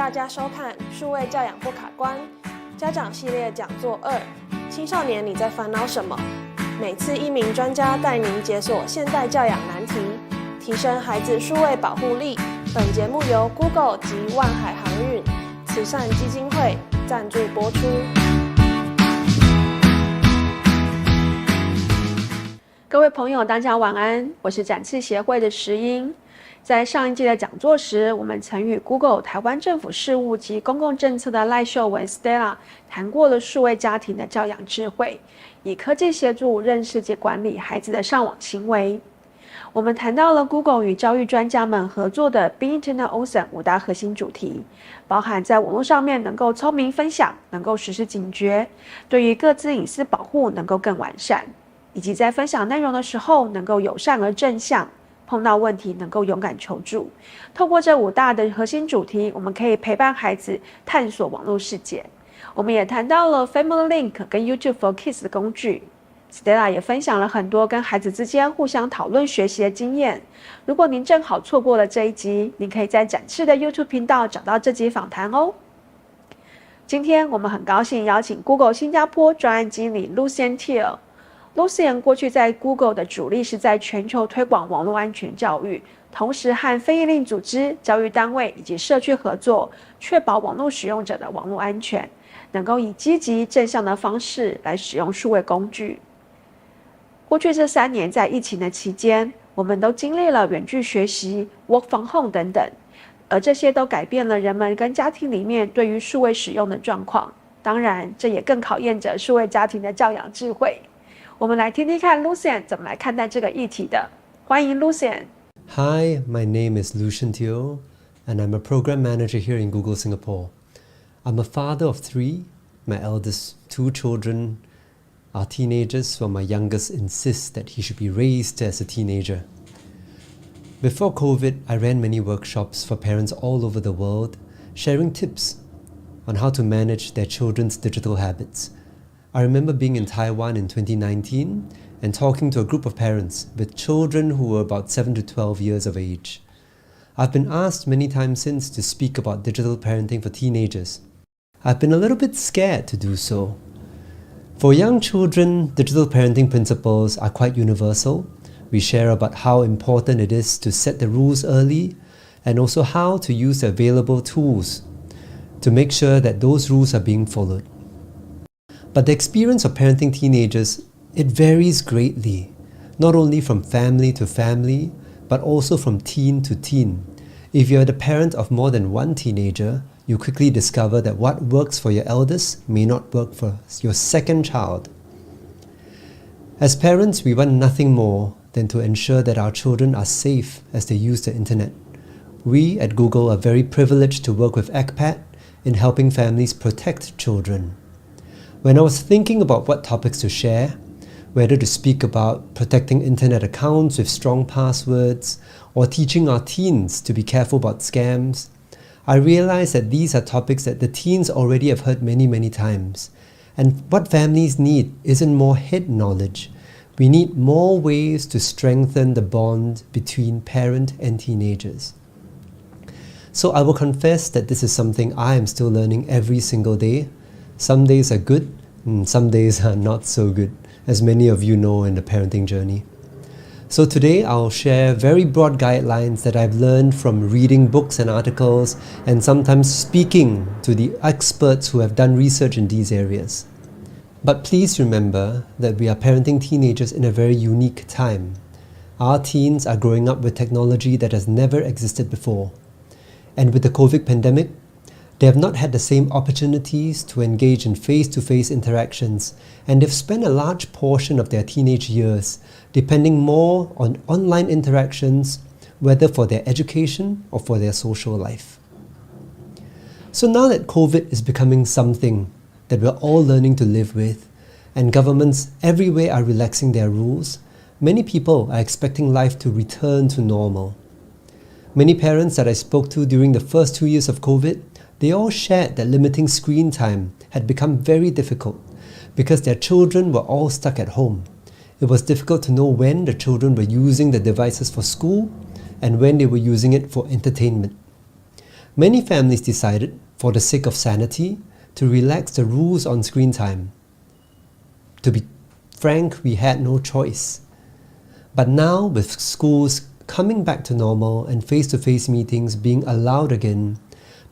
大家收看数位教养不卡关家长系列讲座2，青少年你在烦恼什么？每次一名专家带您解锁现代教养难题，提升孩子数位保护力。本节目由 Google 及万海航运慈善基金会赞助播出。各位朋友大家晚安，我是展翅协会的石英。在上一季的讲座时，我们曾与 Google 台湾政府事务及公共政策的赖秀文 Stella 谈过了数位家庭的教养智慧，以科技协助认识及管理孩子的上网行为。我们谈到了 Google 与教育专家们合作的 Be Internet Awesome 5大核心主题，包含在网络上面能够聪明分享，能够实时警觉，对于个资隐私保护能够更完善，以及在分享内容的时候能够友善而正向，碰到问题能够勇敢求助。透过这5大的核心主题，我们可以陪伴孩子探索网络世界。我们也谈到了 Family Link 跟 YouTube for Kids 的工具。Stella 也分享了很多跟孩子之间互相讨论学习的经验。如果您正好错过了这一集，您可以在展翅的 YouTube 频道找到这集访谈哦。今天我们很高兴邀请 Google 新加坡专案经理 Lucian Teo。Lucian 过去在 Google 的主力是在全球推广网络安全教育，同时和非营利组织、教育单位以及社区合作，确保网络使用者的网络安全，能够以积极正向的方式来使用数位工具。过去这3年在疫情的期间，我们都经历了远距学习、work from home 等等，而这些都改变了人们跟家庭里面对于数位使用的状况。当然，这也更考验着数位家庭的教养智慧。我们来听听看 Lucian 怎么来看待这个议题的。欢迎 Lucian。 Hi, my name is Lucian Teo, and I'm a program manager here in Google Singapore. I'm a father of 3. My eldest 2 children are teenagers, while my youngest insists that he should be raised as a teenager. Before COVID, I ran many workshops for parents all over the world, sharing tips on how to manage their children's digital habits. I remember being in Taiwan in 2019 and talking to a group of parents with children who were about 7 to 12 years of age. I've been asked many times since to speak about digital parenting for teenagers. I've been a little bit scared to do so. For young children, digital parenting principles are quite universal. We share about how important it is to set the rules early and also how to use the available tools to make sure that those rules are being followed. But the experience of parenting teenagers, it varies greatly, not only from family to family, but also from teen to teen. If you're the parent of more than one teenager, you quickly discover that what works for your eldest may not work for your second child. As parents, we want nothing more than to ensure that our children are safe as they use the internet. We at Google are very privileged to work with ECPAT in helping families protect children. When I was thinking about what topics to share, whether to speak about protecting internet accounts with strong passwords or teaching our teens to be careful about scams, I realized that these are topics that the teens already have heard many times. And what families need isn't more head knowledge. We need more ways to strengthen the bond between parent and teenagers. So I will confess that this is something I am still learning every single day. Some days are good, and some days are not so good, as many of you know in the parenting journey. So today I'll share very broad guidelines that I've learned from reading books and articles and sometimes speaking to the experts who have done research in these areas. But please remember that we are parenting teenagers in a very unique time. Our teens are growing up with technology that has never existed before. And with the COVID pandemic, they have not had the same opportunities to engage in face-to-face interactions, and they've spent a large portion of their teenage years depending more on online interactions, whether for their education or for their social life. So now that COVID is becoming something that we're all learning to live with, and governments everywhere are relaxing their rules, many people are expecting life to return to normal. Many parents that I spoke to during the first 2 years of COVID, they all shared that limiting screen time had become very difficult because their children were all stuck at home. It was difficult to know when the children were using the devices for school and when they were using it for entertainment. Many families decided, for the sake of sanity, to relax the rules on screen time. To be frank, we had no choice. But now, with schools coming back to normal and face-to-face meetings being allowed again,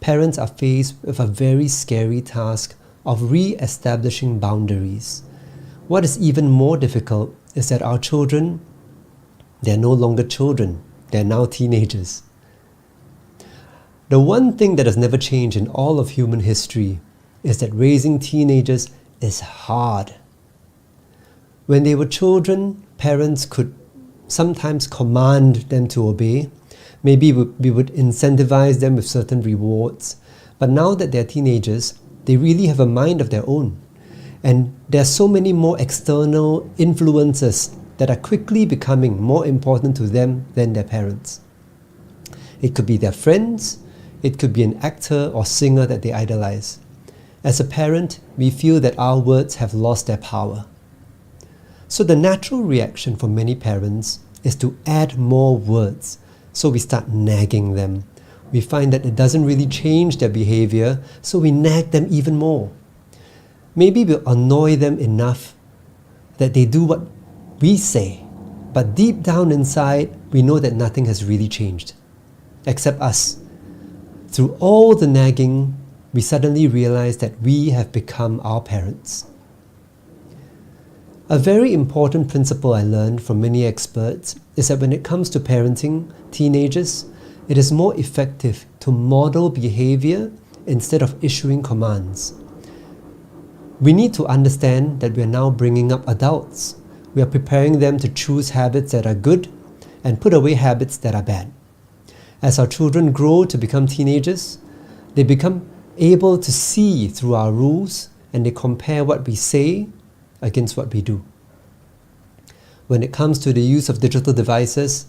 parents are faced with a very scary task of re-establishing boundaries. What is even more difficult is that our children, they're no longer children, they're now teenagers. The one thing that has never changed in all of human history is that raising teenagers is hard. When they were children, parents could sometimes command them to obey. Maybe we would incentivize them with certain rewards. But now that they're teenagers, they really have a mind of their own. And there are so many more external influences that are quickly becoming more important to them than their parents. It could be their friends, it could be an actor or singer that they idolize. As a parent, we feel that our words have lost their power. So the natural reaction for many parents is to add more words. So we start nagging them. We find that it doesn't really change their behavior, so we nag them even more. Maybe we'll annoy them enough that they do what we say, but deep down inside, we know that nothing has really changed, except us. Through all the nagging, we suddenly realize that we have become our parents. A very important principle I learned from many experts is that when it comes to parenting teenagers, it is more effective to model behavior instead of issuing commands. We need to understand that we are now bringing up adults. We are preparing them to choose habits that are good and put away habits that are bad. As our children grow to become teenagers, they become able to see through our rules and they compare what we say against what we do. When it comes to the use of digital devices,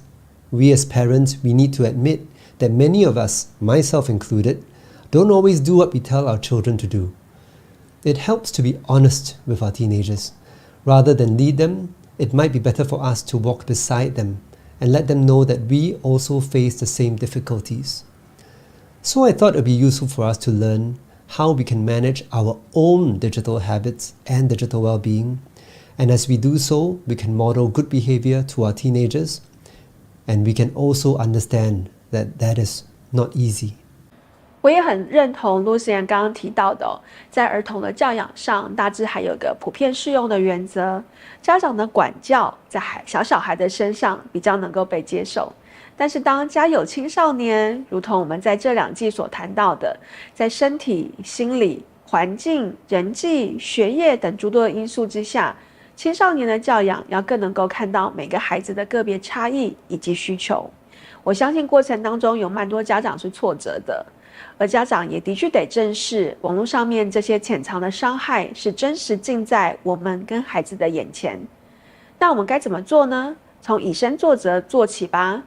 we as parents, we need to admit that many of us, myself included, don't always do what we tell our children to do. It helps to be honest with our teenagers. Rather than lead them, it might be better for us to walk beside them and let them know that we also face the same difficulties. So I thought it would be useful for us to learn how we can manage our own digital habits and digital well-being. And as we do so, we can model good behavior to our teenagers, and we can also understand that that is not easy. 我也很认同 Lucian 刚刚提到的在儿童的教养上，大致还有个普遍适用的原则。家长的管教在小孩的身上比较能够被接受，但是当家有青少年，如同我们在这2季所谈到的，在身体、心理、环境、人际、学业等诸多的因素之下，青少年的教养要更能够看到每个孩子的个别差异以及需求。我相信过程当中有蛮多家长是挫折的，而家长也的确得正视网络上面这些潜藏的伤害是真实近在我们跟孩子的眼前。那我们该怎么做呢？从以身作则做起吧，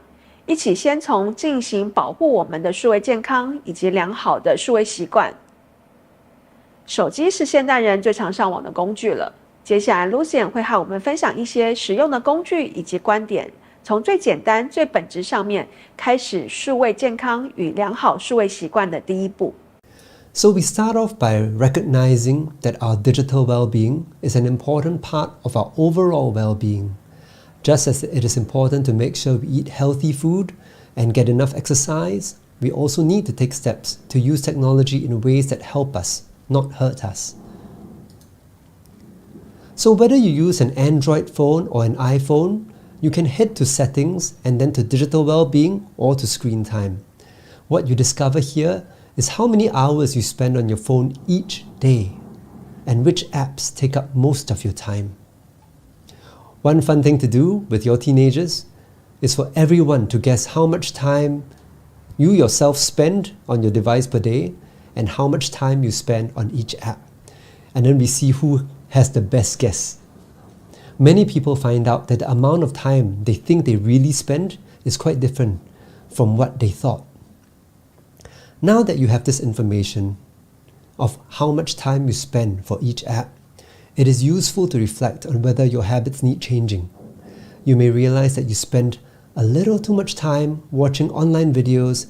一起先从进行保护我们的数位健康以及良好的数位习惯。手机是现代人最常上网的工具了，接下来 Lucian 会和我们分享一些实用的工具以及观点，从最简单、最本质上面开始数位健康与良好数位习惯的第一步。So we start off by recognizing that our digital well-being is an important part of our overall well-being. Just as it is important to make sure we eat healthy food and get enough exercise, we also need to take steps to use technology in ways that help us, not hurt us. So whether you use an Android phone or an iPhone, you can head to settings and then to digital well-being or to screen time. What you discover here is how many hours you spend on your phone each day and which apps take up most of your time. One fun thing to do with your teenagers is for everyone to guess how much time you yourself spend on your device per day and how much time you spend on each app. And then we see who has the best guess. Many people find out that the amount of time they think they really spend is quite different from what they thought. Now that you have this information of how much time you spend for each app, it is useful to reflect on whether your habits need changing. You may realize that you spend a little too much time watching online videos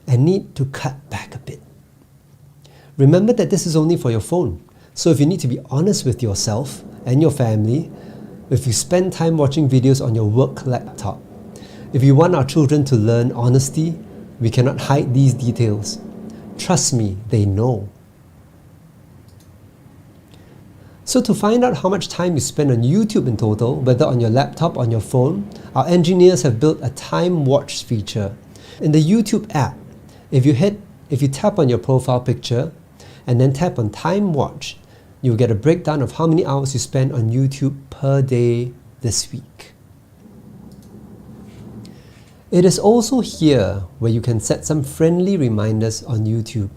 and need to cut back a bit. Remember that this is only for your phone, so if you need to be honest with yourself and your family, if you spend time watching videos on your work laptop, if you want our children to learn honesty, we cannot hide these details. Trust me, they know. So to find out how much time you spend on YouTube in total, whether on your laptop or on your phone, our engineers have built a time watch feature. In the YouTube app, if you tap on your profile picture and then tap on time watch, you'll get a breakdown of how many hours you spend on YouTube per day this week. It is also here where you can set some friendly reminders on YouTube.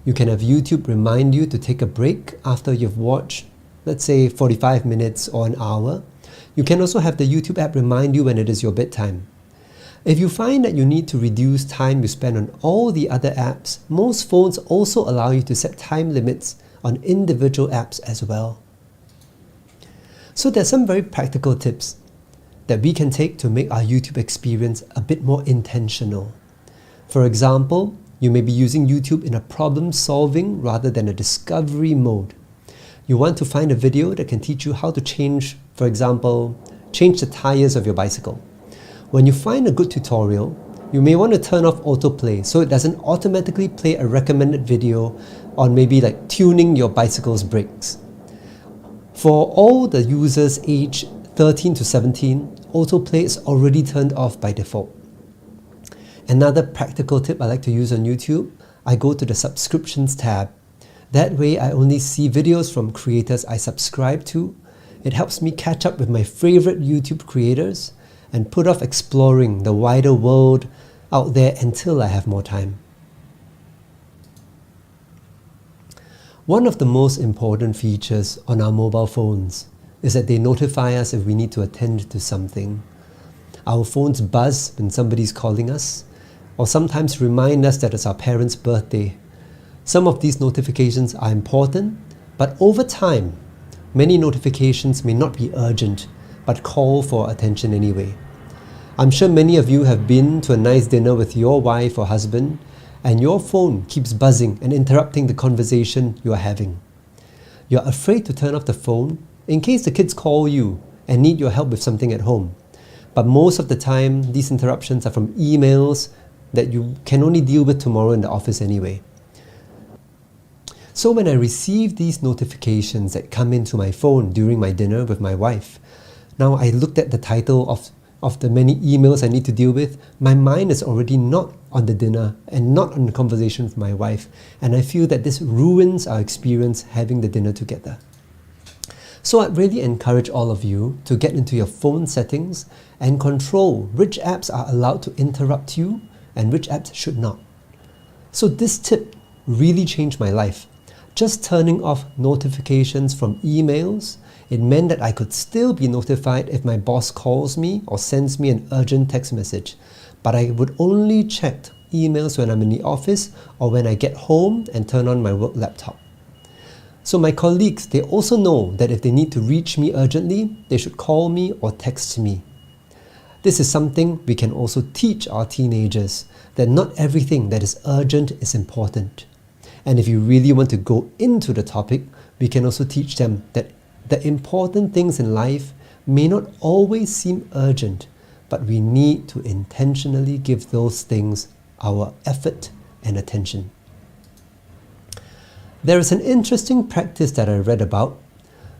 You can have YouTube remind you to take a break after you've watched, let's say 45 minutes or an hour. You can also have the YouTube app remind you when it is your bedtime. If you find that you need to reduce time you spend on all the other apps, most phones also allow you to set time limits on individual apps as well. So there's some very practical tips that we can take to make our YouTube experience a bit more intentional. For example, you may be using YouTube in a problem-solving rather than a discovery mode. You want to find a video that can teach you how to change, for example, change the tires of your bicycle. When you find a good tutorial, you may want to turn off autoplay so it doesn't automatically play a recommended video on maybe like tuning your bicycle's brakes. For all the users aged 13 to 17, autoplay is already turned off by default. Another practical tip I like to use on YouTube, I go to the subscriptions tab. That way I only see videos from creators I subscribe to. It helps me catch up with my favorite YouTube creators and put off exploring the wider world out there until I have more time. One of the most important features on our mobile phones is that they notify us if we need to attend to something. Our phones buzz when somebody's calling us, or sometimes remind us that it's our parents' birthday. Some of these notifications are important, but over time, many notifications may not be urgent, but call for attention anyway. I'm sure many of you have been to a nice dinner with your wife or husband, and your phone keeps buzzing and interrupting the conversation you are having. You're afraid to turn off the phone in case the kids call you and need your help with something at home. But most of the time, these interruptions are from emails that you can only deal with tomorrow in the office anyway. So when I receive these notifications that come into my phone during my dinner with my wife, now I looked at the title of the many emails I need to deal with, my mind is already not on the dinner and not on the conversation with my wife, and I feel that this ruins our experience having the dinner together. So I'd really encourage all of you to get into your phone settings and control which apps are allowed to interrupt you and which apps should not. So this tip really changed my life. Just turning off notifications from emails, it meant that I could still be notified if my boss calls me or sends me an urgent text message, but I would only check emails when I'm in the office or when I get home and turn on my work laptop. So my colleagues, they also know that if they need to reach me urgently, they should call me or text me. This is something we can also teach our teenagers, that not everything that is urgent is important. And if you really want to go into the topic, we can also teach them that the important things in life may not always seem urgent, but we need to intentionally give those things our effort and attention. There is an interesting practice that I read about.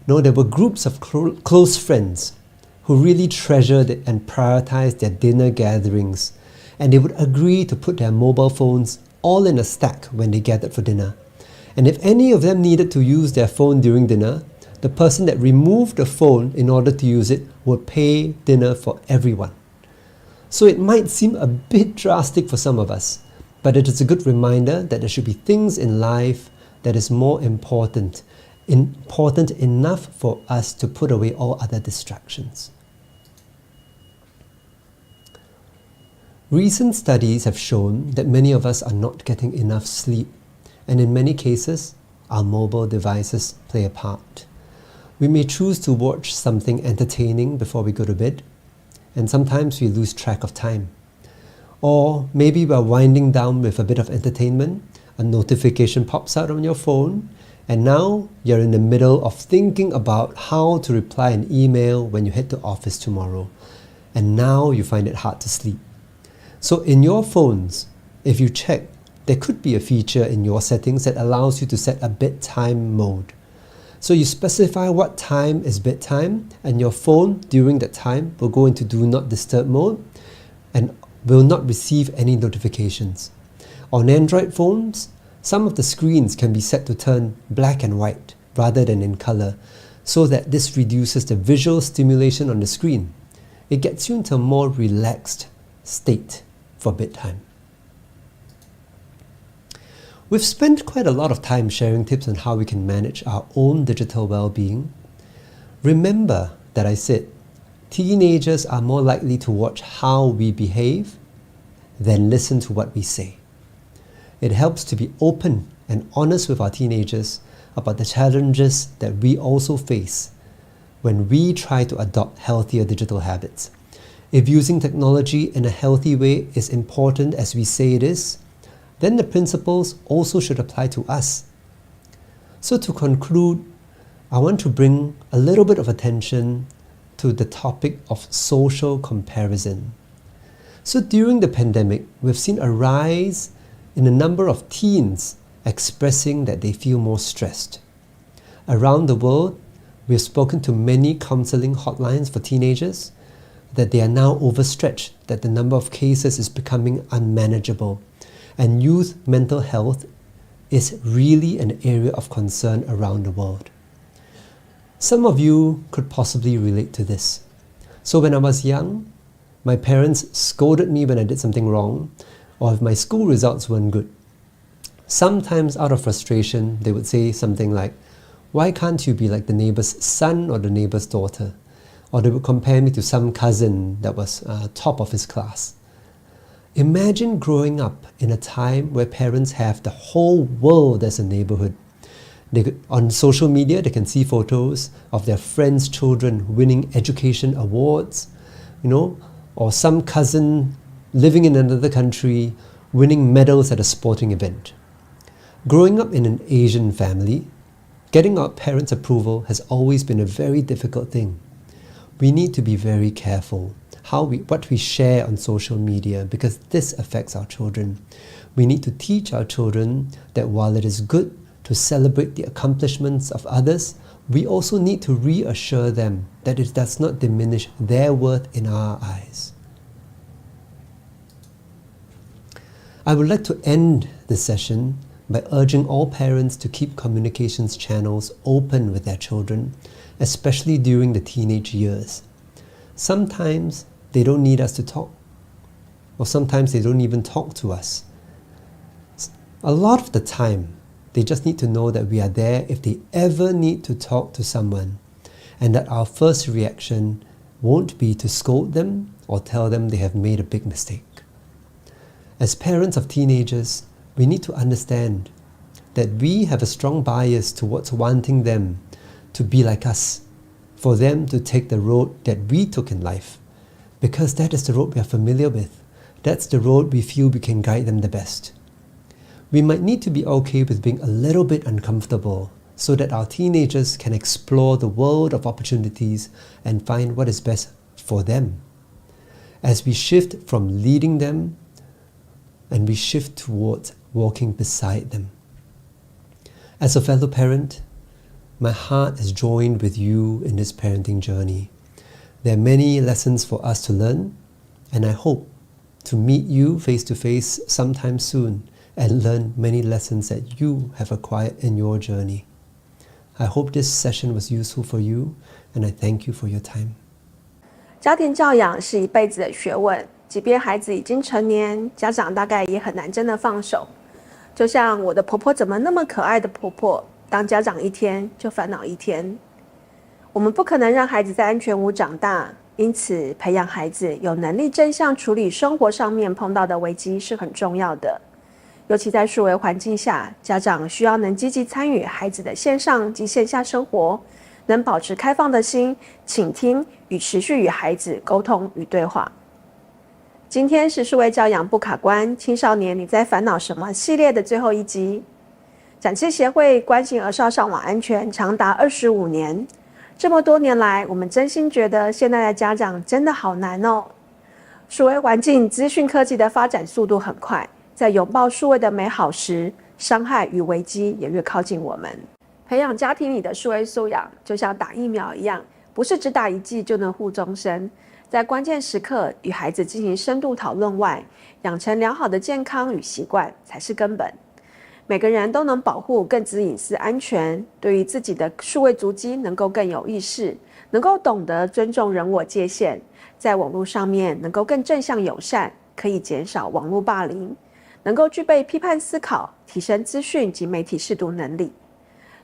There were groups of close friends who really treasured and prioritized their dinner gatherings, and they would agree to put their mobile phones all in a stack when they gathered for dinner. And if any of them needed to use their phone during dinner, the person that removed the phone in order to use it would pay dinner for everyone. So it might seem a bit drastic for some of us, but it is a good reminder that there should be things in life that is more important enough for us to put away all other distractions. Recent studies have shown that many of us are not getting enough sleep, and in many cases, our mobile devices play a part. We may choose to watch something entertaining before we go to bed, and sometimes we lose track of time. Or maybe while winding down with a bit of entertainment, a notification pops out on your phone, and now you're in the middle of thinking about how to reply an email when you head to office tomorrow. And now you find it hard to sleep. So in your phones, if you check, there could be a feature in your settings that allows you to set a bedtime mode. So you specify what time is bedtime, and your phone during that time will go into do not disturb mode and will not receive any notifications. On Android phones, some of the screens can be set to turn black and white rather than in color, so that this reduces the visual stimulation on the screen. It gets you into a more relaxed state for bedtime. We've spent quite a lot of time sharing tips on how we can manage our own digital well-being. Remember that I said teenagers are more likely to watch how we behave than listen to what we say. It helps to be open and honest with our teenagers about the challenges that we also face when we try to adopt healthier digital habits. If using technology in a healthy way is important as we say it is, then the principles also should apply to us. So to conclude, I want to bring a little bit of attention to the topic of social comparison. So during the pandemic, we've seen a rise in the number of teens expressing that they feel more stressed. Around the world, we've spoken to many counseling hotlines for teenagers that they are now overstretched, that the number of cases is becoming unmanageable, and youth mental health is really an area of concern around the world. Some of you could possibly relate to this. So when I was young, my parents scolded me when I did something wrong, or if my school results weren't good. Sometimes out of frustration, they would say something like, "Why can't you be like the neighbor's son or the neighbor's daughter?" Or they would compare me to some cousin that was top of his class. Imagine growing up in a time where parents have the whole world as a neighborhood. On social media, they can see photos of their friends' children winning education awards, or some cousin living in another country winning medals at a sporting event. Growing up in an Asian family, getting our parents' approval has always been a very difficult thing. We need to be very careful what we share on social media, because this affects our children. We need to teach our children that while it is good to celebrate the accomplishments of others, we also need to reassure them that it does not diminish their worth in our eyes. I would like to end this session by urging all parents to keep communications channels open with their children, especially during the teenage years. Sometimes they don't need us to talk, or sometimes they don't even talk to us. A lot of the time, they just need to know that we are there if they ever need to talk to someone, and that our first reaction won't be to scold them or tell them they have made a big mistake. As parents of teenagers, we need to understand that we have a strong bias towards wanting them to be like us, for them to take the road that we took in life, because that is the road we are familiar with. That's the road we feel we can guide them the best. We might need to be okay with being a little bit uncomfortable so that our teenagers can explore the world of opportunities and find what is best for them. As we shift from leading them, and we shift towards walking beside them. As a fellow parent, my heart is joined with you in this parenting journey. There are many lessons for us to learn, and I hope to meet you face to face sometime soon and learn many lessons that you have acquired in your journey. I hope this session was useful for you, and I thank you for your time. 家庭教养是一辈子的学问，即便孩子已经成年，家长大概也很难真的放手。就像我的婆婆怎么那么可爱的婆婆，当家长一天就烦恼一天。我们不可能让孩子在安全屋长大，因此培养孩子有能力正向处理生活上面碰到的危机是很重要的。尤其在数位环境下，家长需要能积极参与孩子的线上及线下生活，能保持开放的心，倾听与持续与孩子沟通与对话。今天是数位教养不卡关，青少年你在烦恼什么系列的最后一集。展翅协会关心儿少上网安全长达25年，这么多年来，我们真心觉得现在的家长真的好难哦。数位环境资讯科技的发展速度很快，在拥抱数位的美好时，伤害与危机也越靠近我们。培养家庭里的数位素养，就像打疫苗一样，不是只打一剂就能护终身。在关键时刻与孩子进行深度讨论外，养成良好的健康与习惯才是根本。每个人都能保护个资隐私安全，对于自己的数位足迹能够更有意识，能够懂得尊重人我界限，在网络上面能够更正向友善，可以减少网络霸凌，能够具备批判思考，提升资讯及媒体识读能力。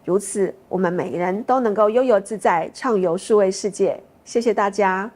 如此，我们每个人都能够悠游自在，畅游数位世界。谢谢大家。